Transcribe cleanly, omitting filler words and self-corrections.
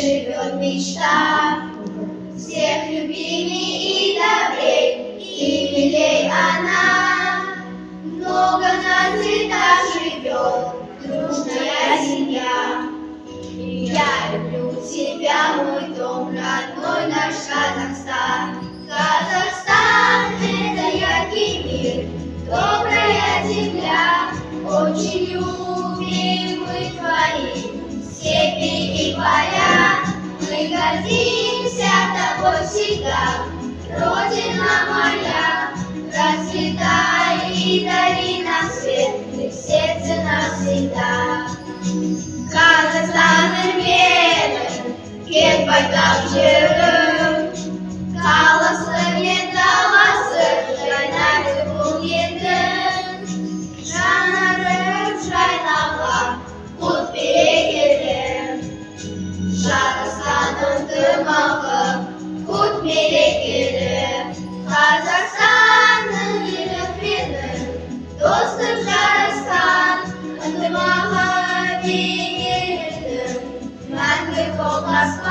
живет мечта. Всех любимей и добрей, и милей она. Много на цветах живет дружная семья. Я люблю тебя, мой дом родной, наш Казахстан. Казахстан — это яркий мир, добрая земля. Очень любим мы твои степи и поля. Мы гордимся тобой всегда, Родина моя. Расцветай и дари нам свет, ты в сердце навсегда. Қазақстанның менің кең байтақ жерім, қаласы мен даласы жайнайды бұл елдің. Жанарып жайнаған құт берекелі, жарасқан ынтымағы құт берекелі. Қазақстанның елі менің, достық жарасқан ынтымағы мәңгі болмас.